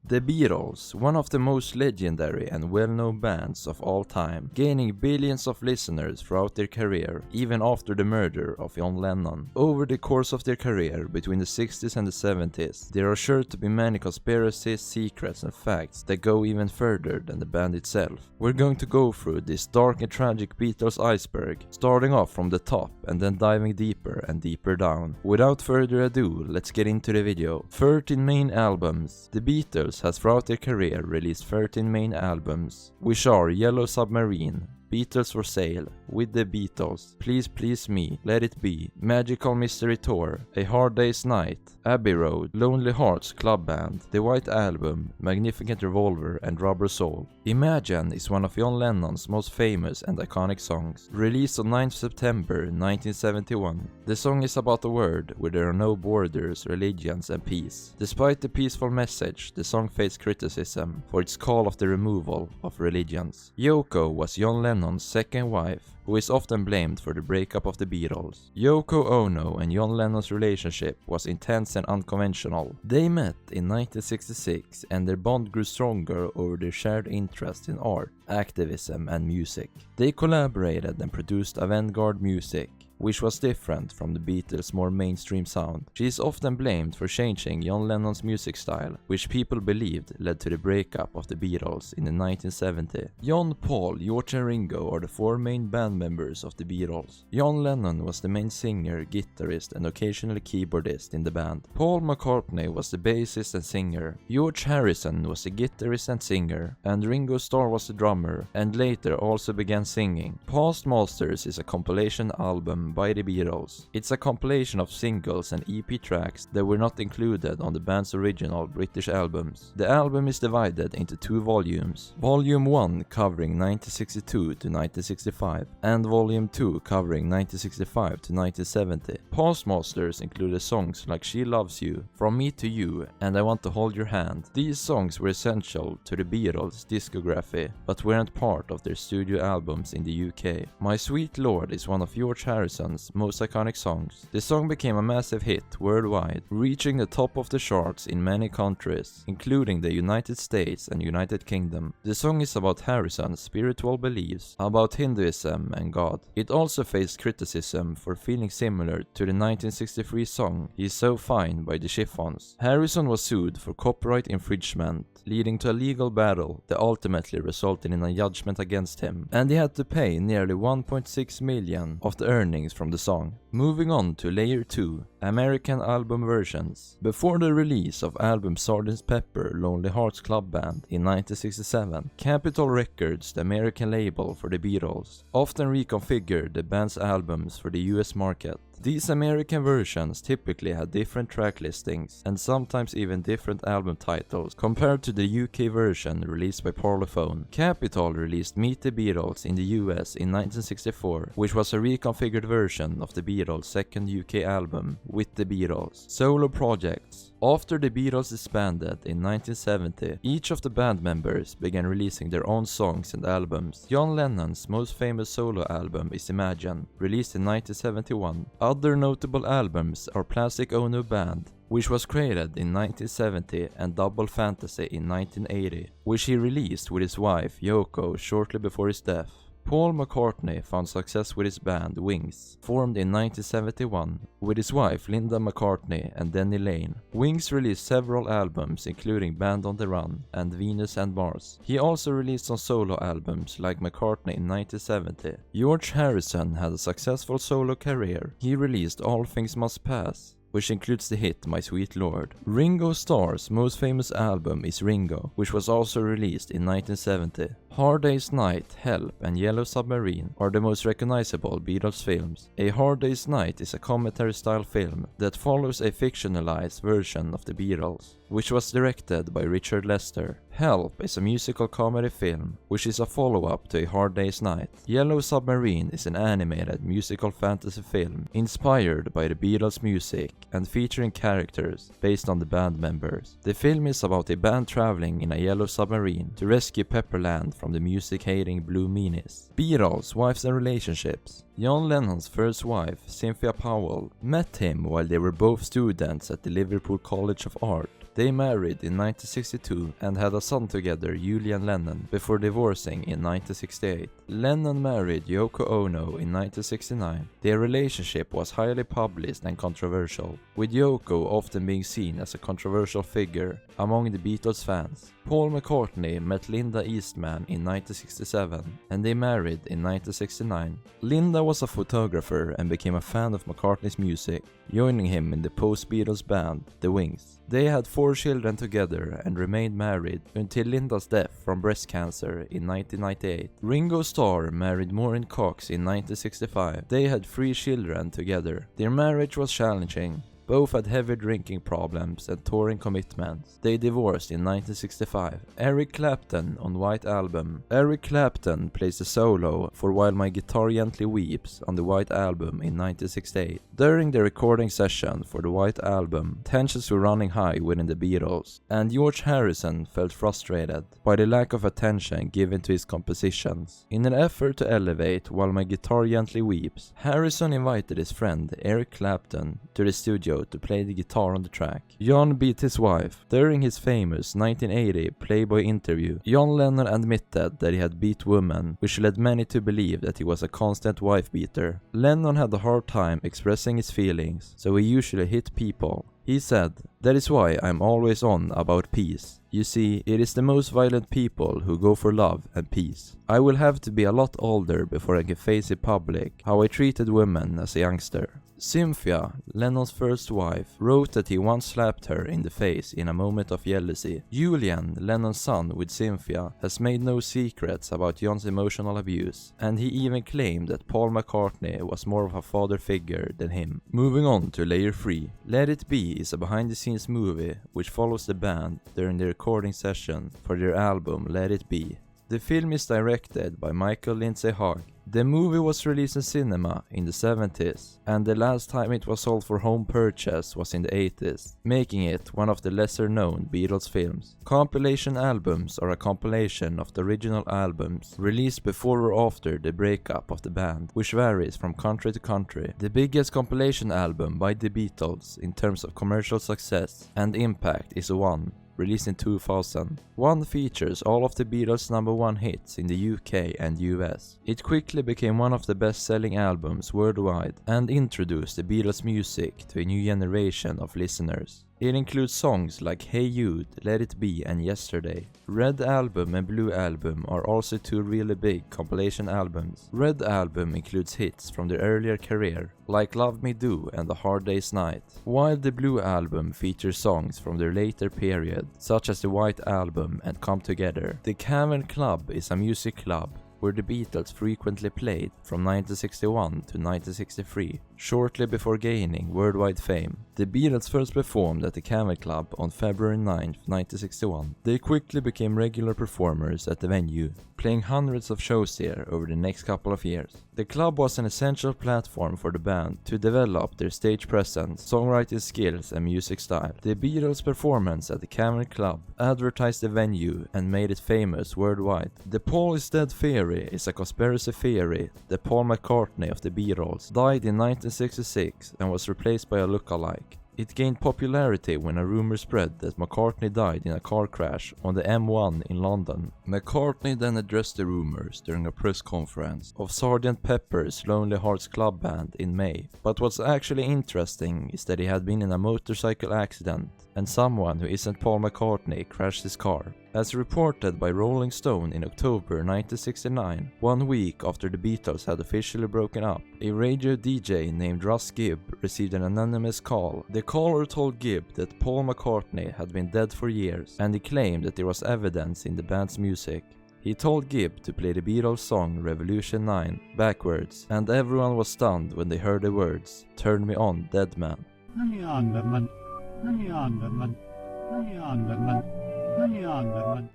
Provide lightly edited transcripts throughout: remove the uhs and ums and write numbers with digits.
The Beatles, one of the most legendary and well-known bands of all time, gaining billions of listeners throughout their career, even after the murder of John Lennon. Over the course of their career, between the 60s and the 70s, there are sure to be many conspiracies, secrets and facts that go even further than the band itself. We're going to go through this dark and tragic Beatles iceberg, starting off from the top and then diving deeper and deeper down. Without further ado, let's get into the video. 13 main albums. The Beatles has throughout their career released 13 main albums, which are Yellow Submarine, Beatles for Sale, With the Beatles, Please Please Me, Let It Be, Magical Mystery Tour, A Hard Day's Night, Abbey Road, Lonely Hearts Club Band, The White Album, Magnificent Revolver and Rubber Soul. Imagine is one of John Lennon's most famous and iconic songs, released on 9th September 1971. The song is about a world where there are no borders, religions and peace. Despite the peaceful message, the song faced criticism for its call of the removal of religions. Yoko was John Lennon's second wife, who is often blamed for the breakup of the Beatles. Yoko Ono and John Lennon's relationship was intense and unconventional. They met in 1966 and their bond grew stronger over their shared interest in art, activism and music. They collaborated and produced avant-garde music, which was different from the Beatles' more mainstream sound. She is often blamed for changing John Lennon's music style, which people believed led to the breakup of the Beatles in the 1970s. John, Paul, George and Ringo are the four main band members of the Beatles. John Lennon was the main singer, guitarist and occasionally keyboardist in the band. Paul McCartney was the bassist and singer. George Harisson was the guitarist and singer, and Ringo Starr was the drummer, and later also began singing. Past Masters is a compilation album by the Beatles. It's a compilation of singles and EP tracks that were not included on the band's original British albums. The album is divided into two volumes, Volume 1 covering 1962 to 1965 and Volume 2 covering 1965 to 1970. Past Masters included songs like She Loves You, From Me to You and I Want to Hold Your Hand. These songs were essential to the Beatles' discography but weren't part of their studio albums in the UK. My Sweet Lord is one of George Harrison's most iconic songs. The song became a massive hit worldwide, reaching the top of the charts in many countries, including the United States and United Kingdom. The song is about Harrison's spiritual beliefs, about Hinduism and God. It also faced criticism for feeling similar to the 1963 song He's So Fine by the Chiffons. Harrison was sued for copyright infringement, leading to a legal battle that ultimately resulted in a judgment against him, and he had to pay nearly 1.6 million of the earnings from the song. Moving on to Layer 2, American album versions. Before the release of album Sgt. Pepper Lonely Hearts Club Band in 1967, Capitol Records, the American label for the Beatles, often reconfigured the band's albums for the US market. These American versions typically had different track listings and sometimes even different album titles compared to the UK version released by Parlophone. Capitol released Meet the Beatles in the US in 1964, which was a reconfigured version of the Beatles' second UK album, With the Beatles. Solo projects. After the Beatles disbanded in 1970, each of the band members began releasing their own songs and albums. John Lennon's most famous solo album is Imagine, released in 1971. Other notable albums are Plastic Ono Band, which was created in 1970, and Double Fantasy in 1980, which he released with his wife Yoko shortly before his death. Paul McCartney found success with his band Wings, formed in 1971, with his wife Linda McCartney and Denny Lane. Wings released several albums including Band on the Run and Venus and Mars. He also released some solo albums like McCartney in 1970. George Harrison had a successful solo career. He released All Things Must Pass, which includes the hit My Sweet Lord. Ringo Starr's most famous album is Ringo, which was also released in 1970. Hard Day's Night, Help and Yellow Submarine are the most recognizable Beatles films. A Hard Day's Night is a commentary-style film that follows a fictionalized version of the Beatles, which was directed by Richard Lester. Help is a musical comedy film, which is a follow-up to A Hard Day's Night. Yellow Submarine is an animated musical fantasy film inspired by the Beatles' music and featuring characters based on the band members. The film is about a band traveling in a yellow submarine to rescue Pepperland from the music-hating Blue Meanies. Beatles, Wives and Relationships. John Lennon's first wife, Cynthia Powell, met him while they were both students at the Liverpool College of Art. They married in 1962 and had a son together, Julian Lennon, before divorcing in 1968. Lennon married Yoko Ono in 1969. Their relationship was highly published and controversial, with Yoko often being seen as a controversial figure among the Beatles fans. Paul McCartney met Linda Eastman in 1967 and they married in 1969. Linda was a photographer and became a fan of McCartney's music, joining him in the post-Beatles band, The Wings. They had 4 children together and remained married until Linda's death from breast cancer in 1998. Ringo Starr married Maureen Cox in 1965. They had 3 children together. Their marriage was challenging. Both had heavy drinking problems and touring commitments. They divorced in 1965. Eric Clapton on White Album. Eric Clapton plays the solo for While My Guitar Gently Weeps on the White Album in 1968. During the recording session for the White Album, tensions were running high within the Beatles, and George Harrison felt frustrated by the lack of attention given to his compositions. In an effort to elevate While My Guitar Gently Weeps, Harrison invited his friend Eric Clapton to the studio to play the guitar on the track. John beat his wife. During his famous 1980 Playboy interview, John Lennon admitted that he had beat women, which led many to believe that he was a constant wife beater. Lennon had a hard time expressing his feelings, so he usually hit people. He said, "That is why I'm always on about peace. You see, it is the most violent people who go for love and peace. I will have to be a lot older before I can face in public how I treated women as a youngster." Cynthia, Lennon's first wife, wrote that he once slapped her in the face in a moment of jealousy. Julian, Lennon's son with Cynthia, has made no secrets about John's emotional abuse, and he even claimed that Paul McCartney was more of a father figure than him. Moving on to layer 3. Let It Be is a behind-the-scenes movie which follows the band during the recording session for their album Let It Be. The film is directed by Michael Lindsay Hogg. The movie was released in cinema in the 70s, and the last time it was sold for home purchase was in the 80s, making it one of the lesser-known Beatles films. Compilation albums are a compilation of the original albums released before or after the breakup of the band, which varies from country to country. The biggest compilation album by the Beatles in terms of commercial success and impact is One, released in 2000. One features all of the Beatles' #1 hits in the UK and US. It quickly became one of the best-selling albums worldwide and introduced the Beatles' music to a new generation of listeners. It includes songs like Hey Jude, Let It Be and Yesterday. Red Album and Blue Album are also 2 really big compilation albums. Red Album includes hits from their earlier career, like Love Me Do and A Hard Day's Night, while the Blue Album features songs from their later period, such as the White Album and Come Together. The Cavern Club is a music club where the Beatles frequently played from 1961 to 1963, shortly before gaining worldwide fame. The Beatles first performed at the Cavern Club on February 9, 1961. They quickly became regular performers at the venue, playing hundreds of shows there over the next couple of years. The club was an essential platform for the band to develop their stage presence, songwriting skills and music style. The Beatles' performance at the Cavern Club advertised the venue and made it famous worldwide. The Paul is Dead theory is a conspiracy theory that Paul McCartney of the Beatles died in 1966 and was replaced by a look-alike. It gained popularity when a rumor spread that McCartney died in a car crash on the M1 in London. McCartney then addressed the rumors during a press conference of Sgt. Pepper's Lonely Hearts Club Band in May. But what's actually interesting is that he had been in a motorcycle accident and someone who isn't Paul McCartney crashed his car. As reported by Rolling Stone in October 1969, 1 week after the Beatles had officially broken up, a radio DJ named Russ Gibb received an anonymous call. The caller told Gibb that Paul McCartney had been dead for years, and he claimed that there was evidence in the band's music. He told Gibb to play the Beatles song Revolution 9 backwards, and everyone was stunned when they heard the words, "Turn me on, dead man."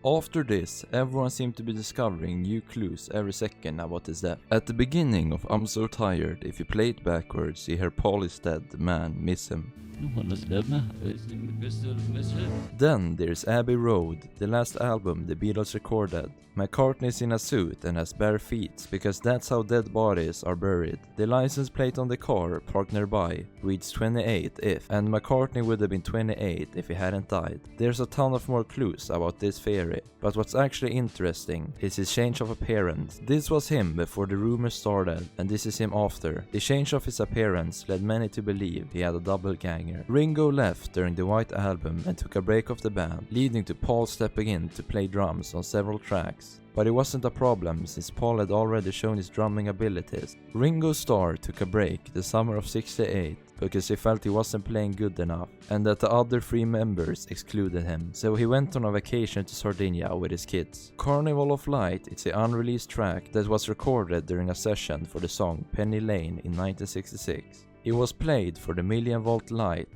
After this, everyone seemed to be discovering new clues every second about his death. At the beginning of I'm So Tired, if you play it backwards, you hear Paul is dead, man, miss him. Then there's Abbey Road, the last album the Beatles recorded. McCartney's in a suit and has bare feet, because that's how dead bodies are buried. The license plate on the car, parked nearby, reads 28 if, and McCartney would have been 28 if he hadn't died. There's a ton of more clues about this theory, but what's actually interesting is his change of appearance. This was him before the rumors started, and this is him after. The change of his appearance led many to believe he had a doppelganger. Ringo left during the White Album and took a break of the band, leading to Paul stepping in to play drums on several tracks. But it wasn't a problem since Paul had already shown his drumming abilities. Ringo Starr took a break the summer of '68 because he felt he wasn't playing good enough and that the other 3 members excluded him, so he went on a vacation to Sardinia with his kids. Carnival of Light is the unreleased track that was recorded during a session for the song Penny Lane in 1966. It was played for the Million Volt Light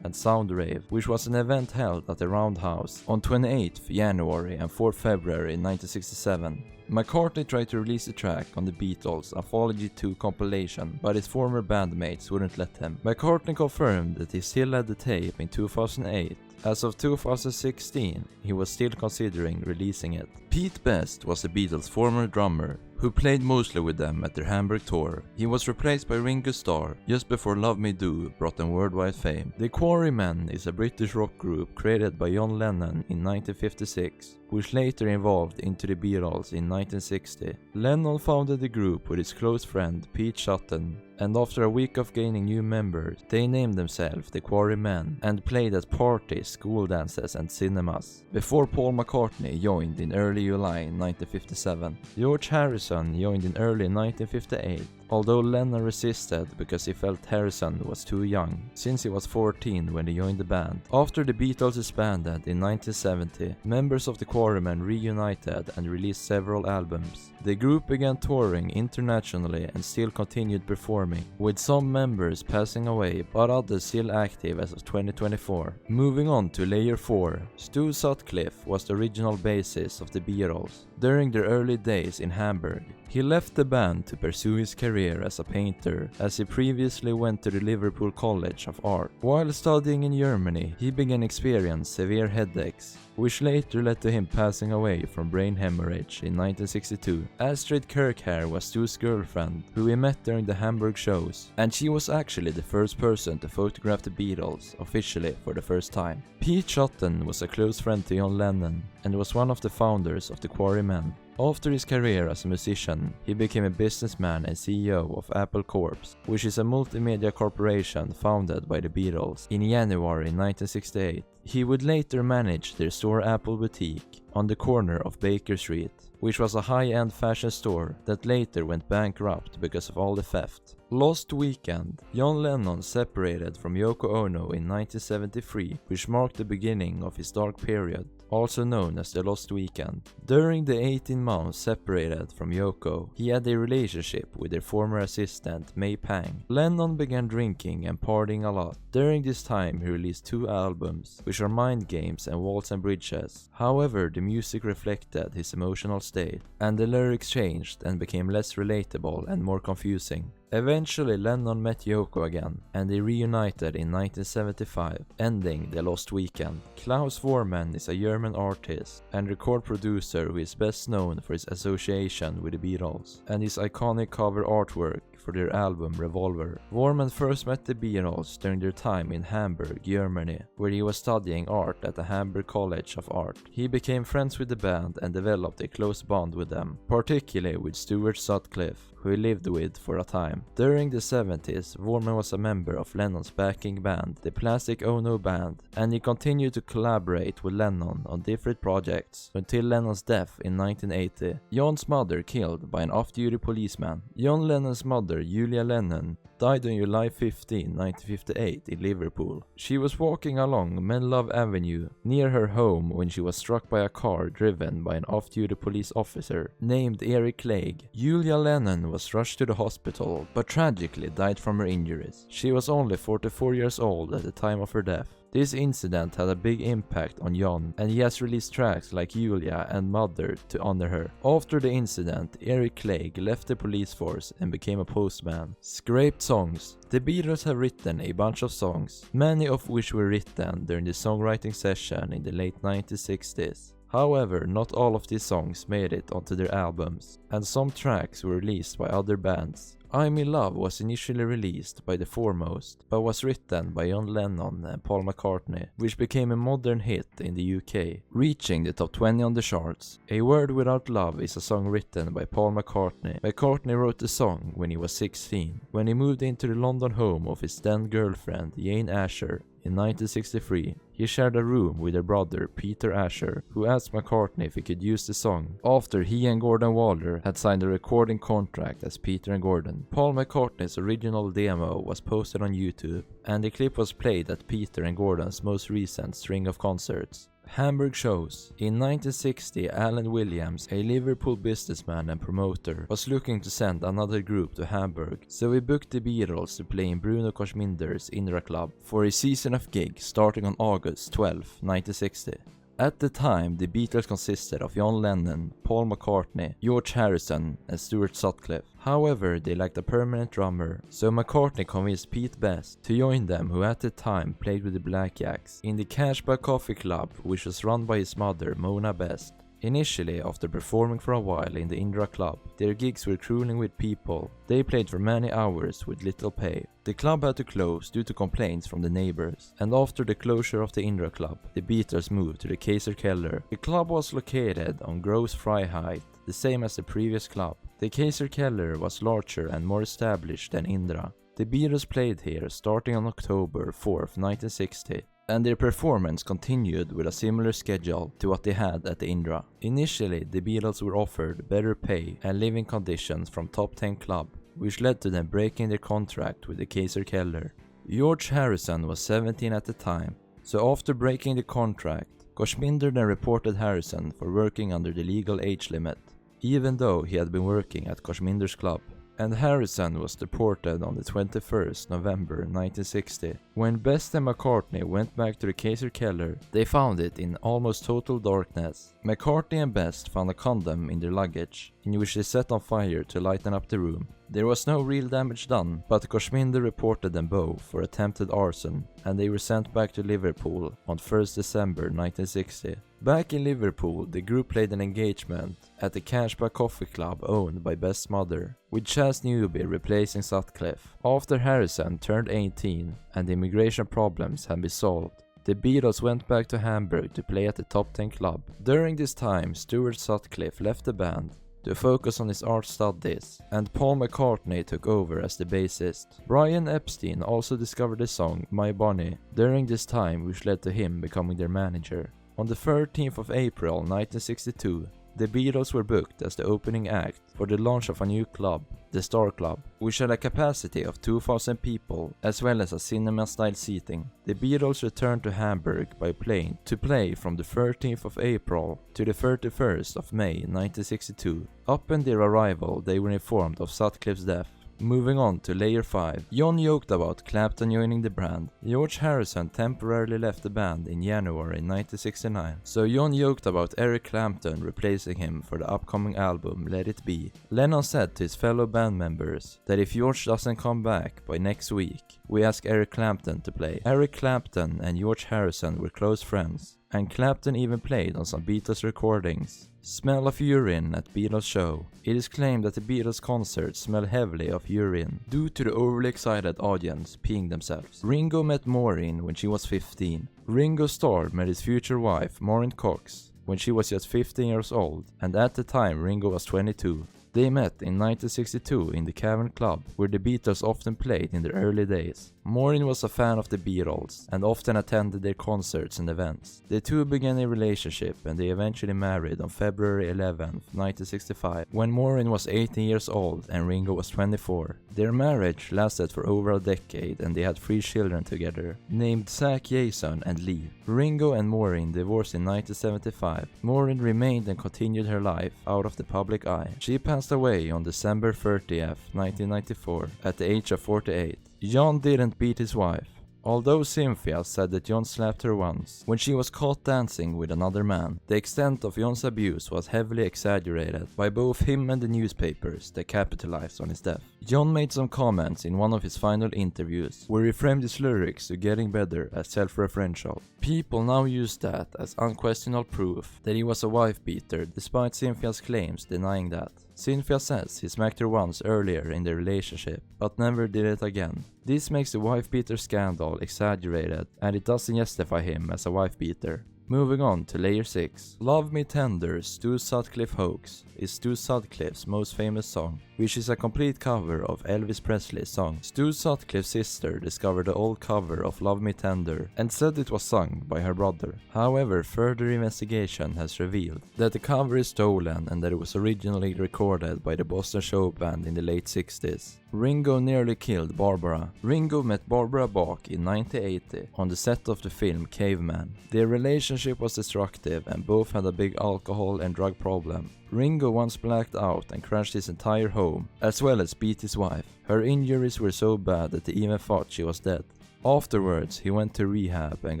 and Sound Rave, which was an event held at the Roundhouse on 28th January and 4th February 1967. McCartney tried to release the track on the Beatles' Anthology 2 compilation, but his former bandmates wouldn't let him. McCartney confirmed that he still had the tape in 2008. As of 2016, he was still considering releasing it. Pete Best was the Beatles' former drummer, who played mostly with them at their Hamburg tour. He was replaced by Ringo Starr just before Love Me Do brought them worldwide fame. The Quarrymen is a British rock group created by John Lennon in 1956, which later evolved into the Beatles in 1960. Lennon founded the group with his close friend Pete Shotton, and after a week of gaining new members, they named themselves the Quarrymen and played at parties, school dances and cinemas, before Paul McCartney joined in early July 1957. George Harisson joined in early 1958, although Lennon resisted because he felt Harisson was too young, since he was 14 when he joined the band. After the Beatles disbanded in 1970, members of the Quarrymen reunited and released several albums. The group began touring internationally and still continued performing, with some members passing away but others still active as of 2024. Moving on to Layer 4, Stu Sutcliffe was the original bassist of the Beatles during their early days in Hamburg. He left the band to pursue his career as a painter, as he previously went to the Liverpool College of Art. While studying in Germany, he began experiencing severe headaches, which later led to him passing away from brain hemorrhage in 1962. Astrid Kirchherr was Stu's girlfriend, who he met during the Hamburg Shows, and she was actually the first person to photograph the Beatles officially for the first time. Pete Shotton was a close friend to John Lennon and was one of the founders of the Quarrymen. After his career as a musician, he became a businessman and CEO of Apple Corps, which is a multimedia corporation founded by the Beatles in January 1968. He would later manage their store Apple Boutique on the corner of Baker Street, which was a high-end fashion store that later went bankrupt because of all the theft. Lost Weekend. John Lennon separated from Yoko Ono in 1973, which marked the beginning of his dark period, also known as the Lost Weekend. During the 18 months separated from Yoko, he had a relationship with their former assistant May Pang. Lennon began drinking and partying a lot. During this time he released 2 albums, which are Mind Games and Walls and Bridges. However, the music reflected his emotional state, and the lyrics changed and became less relatable and more confusing. Eventually Lennon met Yoko again, and they reunited in 1975, ending the Lost Weekend. Klaus Voormann is a German artist and record producer who is best known for his association with the Beatles and his iconic cover artwork for their album Revolver. Voormann first met the Beatles during their time in Hamburg, Germany, where he was studying art at the Hamburg College of Art. He became friends with the band and developed a close bond with them, particularly with Stu Sutcliffe, who he lived with for a time. During the 70s, Voormann was a member of Lennon's backing band, the Plastic Ono Band, and he continued to collaborate with Lennon on different projects until Lennon's death in 1980. John's mother killed by an off-duty policeman. John Lennon's mother, Julia Lennon, died on July 15, 1958 in Liverpool. She was walking along Menlove Avenue near her home when she was struck by a car driven by an off-duty police officer named Eric Clegg. Julia Lennon was rushed to the hospital but tragically died from her injuries. She was only 44 years old at the time of her death. This incident had a big impact on John, and he has released tracks like Julia and Mother to honor her. After the incident, Eric Clegg left the police force and became a postman. Scraped songs. The Beatles have written a bunch of songs, many of which were written during the songwriting session in the late 1960s. However, not all of these songs made it onto their albums, and some tracks were released by other bands. I'm in Love was initially released by The Foremost, but was written by John Lennon and Paul McCartney, which became a modern hit in the UK, reaching the top 20 on the charts. A Word Without Love is a song written by Paul McCartney. McCartney wrote the song when he was 16, when he moved into the London home of his then girlfriend Jane Asher. In 1963, he shared a room with her brother Peter Asher, who asked McCartney if he could use the song after he and Gordon Waller had signed a recording contract as Peter and Gordon. Paul McCartney's original demo was posted on YouTube, and the clip was played at Peter and Gordon's most recent string of concerts. Hamburg Shows. In 1960, Alan Williams, a Liverpool businessman and promoter, was looking to send another group to Hamburg, so he booked the Beatles to play in Bruno Korsminder's Indra Club for a season of gigs starting on August 12, 1960. At the time, the Beatles consisted of John Lennon, Paul McCartney, George Harrison, and Stu Sutcliffe. However, they lacked a permanent drummer, so McCartney convinced Pete Best to join them, who at the time played with the Blackjacks, in the Cashback Coffee Club, which was run by his mother, Mona Best. Initially, after performing for a while in the Indra Club, their gigs were crawling with people. They played for many hours with little pay. The club had to close due to complaints from the neighbors, and after the closure of the Indra Club, the Beatles moved to the Kaiser Keller. The club was located on Gross Freiheit, the same as the previous club. The Kaiser Keller was larger and more established than Indra. The Beatles played here starting on October 4th, 1960. And their performance continued with a similar schedule to what they had at the Indra. Initially, the Beatles were offered better pay and living conditions from Top 10 Club, which led to them breaking their contract with the Kaiser Keller. George Harrison was 17 at the time, so after breaking the contract, Korsminder then reported Harrison for working under the legal age limit, even though he had been working at Korsminder's club. And Harisson was deported on the 21st November 1960. When Best and McCartney went back to the Kaiser Keller, they found it in almost total darkness. McCartney and Best found a condom in their luggage, in which they set on fire to lighten up the room. There was no real damage done, but Korsminder reported them both for attempted arson, and they were sent back to Liverpool on 1st December 1960. Back in Liverpool, the group played an engagement at the Cashback Coffee Club owned by Best's mother, with Chas Newby replacing Sutcliffe. After Harrison turned 18 and the immigration problems had been solved, the Beatles went back to Hamburg to play at the Top 10 Club. During this time, Stuart Sutcliffe left the band to focus on his art studies, and Paul McCartney took over as the bassist. Brian Epstein also discovered the song My Bonnie during this time, which led to him becoming their manager. On the 13th of April 1962, the Beatles were booked as the opening act for the launch of a new club, the Star Club, which had a capacity of 2,000 people as well as a cinema-style seating. The Beatles returned to Hamburg by plane to play from the 13th of April to the 31st of May 1962. Upon their arrival, they were informed of Sutcliffe's death. Moving on to Layer 5, John joked about Clapton joining the band. George Harrison temporarily left the band in January 1969, so John joked about Eric Clapton replacing him for the upcoming album Let It Be. Lennon said to his fellow band members that if George doesn't come back by next week, we ask Eric Clapton to play. Eric Clapton and George Harrison were close friends, and Clapton even played on some Beatles recordings. Smell of urine at Beatles show. It is claimed that the Beatles concerts smell heavily of urine due to the overly excited audience peeing themselves. Ringo met Maureen when she was 15. Ringo Starr met his future wife Maureen Cox when she was just 15 years old, and at the time Ringo was 22. They met in 1962 in the Cavern Club, where the Beatles often played in their early days. Maureen was a fan of the Beatles and often attended their concerts and events. The two began a relationship and they eventually married on February 11, 1965, when Maureen was 18 years old and Ringo was 24. Their marriage lasted for over a decade and they had 3 children together, named Zach, Jason and Lee. Ringo and Maureen divorced in 1975. Maureen remained and continued her life out of the public eye. She passed away on December 30th, 1994, at the age of 48. John didn't beat his wife. Although Cynthia said that John slapped her once, when she was caught dancing with another man, the extent of John's abuse was heavily exaggerated by both him and the newspapers that capitalized on his death. John made some comments in one of his final interviews where he framed his lyrics to Getting Better as self-referential. People now use that as unquestionable proof that he was a wife-beater, despite Cynthia's claims denying that. Cynthia says he smacked her once earlier in their relationship, but never did it again. This makes the wife-beater scandal exaggerated, and it doesn't justify him as a wife-beater. Moving on to layer 6. Love Me Tender, Stu Sutcliffe Hoax is Stu Sutcliffe's most famous song, which is a complete cover of Elvis Presley's song. Stu Sutcliffe's sister discovered the old cover of Love Me Tender and said it was sung by her brother. However, further investigation has revealed that the cover is stolen and that it was originally recorded by the Boston show band in the late 60s. Ringo nearly killed Barbara. Ringo met Barbara Bach in 1980 on the set of the film Caveman. Their relationship was destructive and both had a big alcohol and drug problem. Ringo once blacked out and crashed his entire home, as well as beat his wife. Her injuries were so bad that they even thought she was dead. Afterwards, he went to rehab and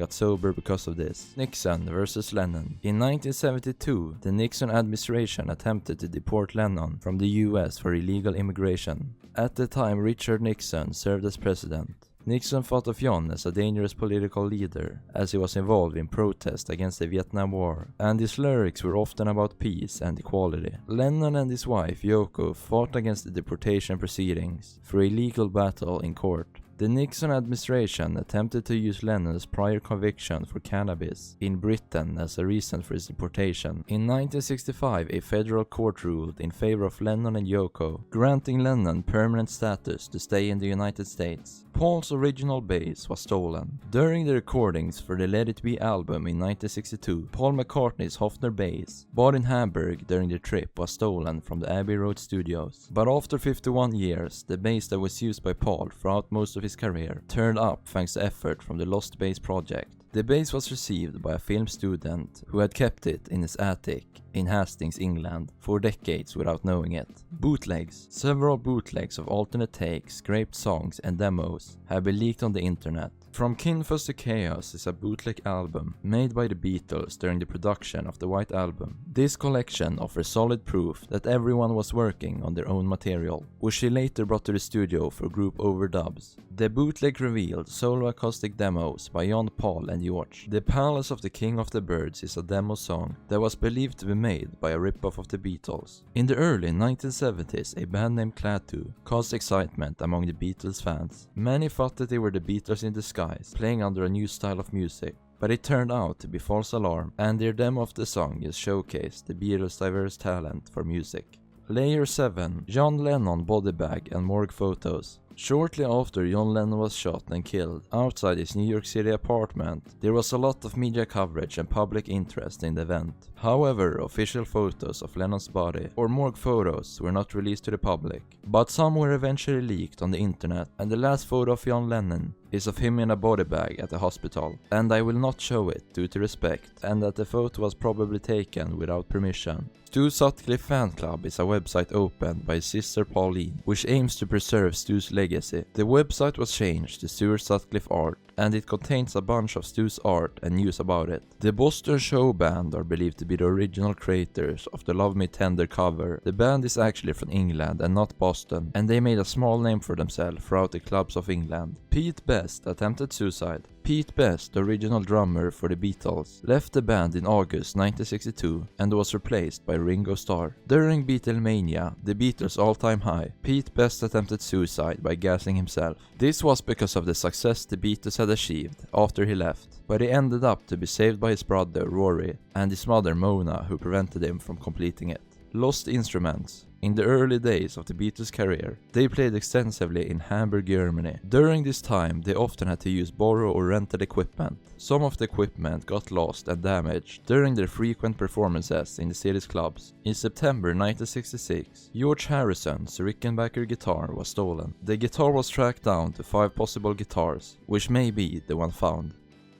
got sober because of this. Nixon VS Lennon. In 1972, the Nixon administration attempted to deport Lennon from the US for illegal immigration. At the time, Richard Nixon served as president. Nixon thought of John as a dangerous political leader, as he was involved in protest against the Vietnam War, and his lyrics were often about peace and equality. Lennon and his wife Yoko fought against the deportation proceedings through a legal battle in court. The Nixon administration attempted to use Lennon's prior conviction for cannabis in Britain as a reason for his deportation. In 1965, a federal court ruled in favor of Lennon and Yoko, granting Lennon permanent status to stay in the United States. Paul's original bass was stolen. During the recordings for the Let It Be album in 1962, Paul McCartney's Hofner bass, bought in Hamburg during the trip, was stolen from the Abbey Road studios. But after 51 years, the bass that was used by Paul throughout most of his career turned up thanks to effort from the Lost Bass project. The bass was received by a film student who had kept it in his attic in Hastings, England, for decades without knowing it. Bootlegs. Several bootlegs of alternate takes, scraped songs and demos have been leaked on the internet. From Kinfos to Chaos is a bootleg album made by the Beatles during the production of the White Album. This collection offers solid proof that everyone was working on their own material, which they later brought to the studio for group overdubs. The bootleg revealed solo acoustic demos by John, Paul and George. The Palace of the King of the Birds is a demo song that was believed to be made by a ripoff of the Beatles. In the early 1970s, a band named Klaatu caused excitement among the Beatles fans. Many thought that they were the Beatles in disguise, playing under a new style of music. But it turned out to be false alarm, and their demo of the song just showcased the Beatles' diverse talent for music. Layer 7. John Lennon body bag and morgue photos. Shortly after John Lennon was shot and killed outside his New York City apartment, there was a lot of media coverage and public interest in the event. However, official photos of Lennon's body or morgue photos were not released to the public, but some were eventually leaked on the internet, and the last photo of John Lennon is of him in a body bag at the hospital, and I will not show it due to respect, and that the photo was probably taken without permission. Stu Sutcliffe Fan Club is a website opened by his sister Pauline, which aims to preserve Stu's legacy. The website was changed to Stuart Sutcliffe Art, and it contains a bunch of Stu's art and news about it. The Boston show band are believed to be the original creators of the Love Me Tender cover. The band is actually from England and not Boston, and they made a small name for themselves throughout the clubs of England. Pete Best attempted suicide. Pete Best, the original drummer for the Beatles, left the band in August 1962 and was replaced by Ringo Starr. During Beatlemania, the Beatles' all-time high, Pete Best attempted suicide by gassing himself. This was because of the success the Beatles had achieved after he left, but he ended up to be saved by his brother Rory and his mother Mona, who prevented him from completing it. Lost instruments. In the early days of the Beatles' career, they played extensively in Hamburg, Germany. During this time, they often had to use borrowed or rented equipment. Some of the equipment got lost and damaged during their frequent performances in the city's clubs. In September 1966, George Harrison's Rickenbacker guitar was stolen. The guitar was tracked down to 5 possible guitars, which may be the one found.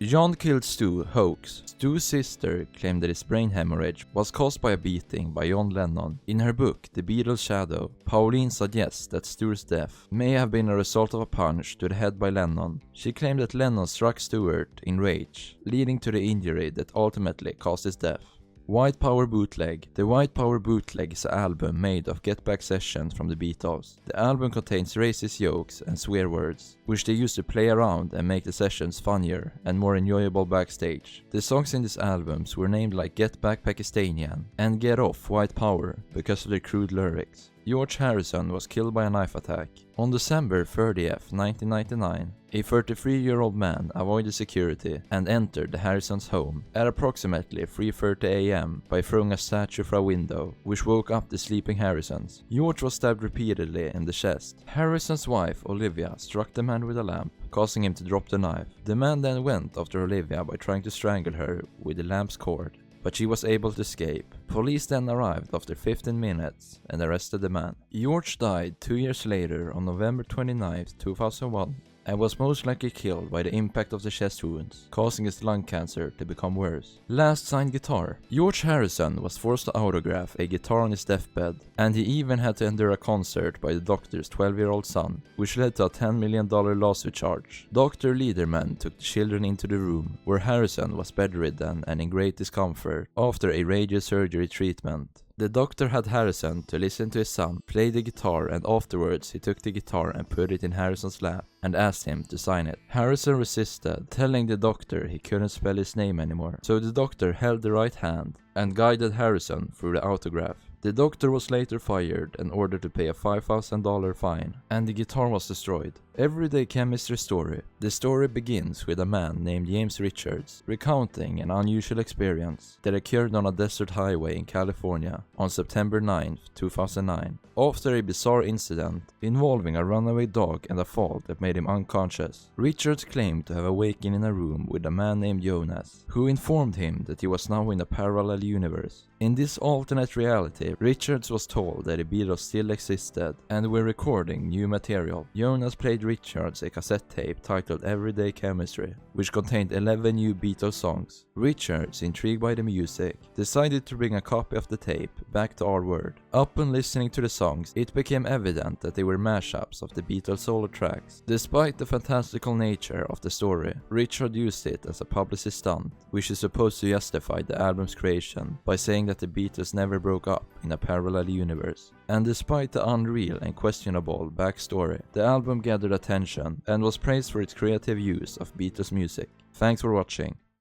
John killed Stu, Hoax. Stu's sister claimed that his brain hemorrhage was caused by a beating by John Lennon. In her book, The Beatles Shadow, Pauline suggests that Stuart's death may have been a result of a punch to the head by Lennon. She claimed that Lennon struck Stuart in rage, leading to the injury that ultimately caused his death. White Power Bootleg. The White Power Bootleg is an album made of get-back sessions from the Beatles. The album contains racist jokes and swear words, which they used to play around and make the sessions funnier and more enjoyable backstage. The songs in these albums were named like Get Back Pakistanian and Get Off White Power because of their crude lyrics. George Harisson was killed by a knife attack. On December 30th, 1999, a 33-year-old man avoided security and entered the Harrison's home at approximately 3:30 a.m. by throwing a statue through a window, which woke up the sleeping Harrisons. George was stabbed repeatedly in the chest. Harrison's wife, Olivia, struck the man with a lamp, causing him to drop the knife. The man then went after Olivia by trying to strangle her with the lamp's cord, but she was able to escape. Police then arrived after 15 minutes and arrested the man. George died 2 years later on November 29, 2001, and was most likely killed by the impact of the chest wounds, causing his lung cancer to become worse. Last signed guitar. George Harrison was forced to autograph a guitar on his deathbed, and he even had to endure a concert by the doctor's 12-year-old son, which led to a $10 million lawsuit charge. Dr. Liederman took the children into the room, where Harrison was bedridden and in great discomfort after a radiosurgery treatment. The doctor had Harrison to listen to his son play the guitar, and afterwards he took the guitar and put it in Harrison's lap and asked him to sign it. Harrison resisted, telling the doctor he couldn't spell his name anymore, so the doctor held the right hand and guided Harrison through the autograph. The doctor was later fired and ordered to pay a $5,000 fine, and the guitar was destroyed. Everyday Chemistry Story. The story begins with a man named James Richards recounting an unusual experience that occurred on a desert highway in California on September 9, 2009, after a bizarre incident involving a runaway dog and a fall that made him unconscious. Richards claimed to have awakened in a room with a man named Jonas, who informed him that he was now in a parallel universe. In this alternate reality, Richards was told that the Beatles still existed and were recording new material. Jonas played Richards a cassette tape titled Everyday Chemistry, which contained 11 new Beatles songs. Richards, intrigued by the music, decided to bring a copy of the tape back to our world. Upon listening to the songs, it became evident that they were mashups of the Beatles solo tracks. Despite the fantastical nature of the story, Richard used it as a publicity stunt, which is supposed to justify the album's creation by saying that the Beatles never broke up in a parallel universe. And despite the unreal and questionable backstory, the album gathered attention and was praised for its creative use of Beatles music. Thanks for watching.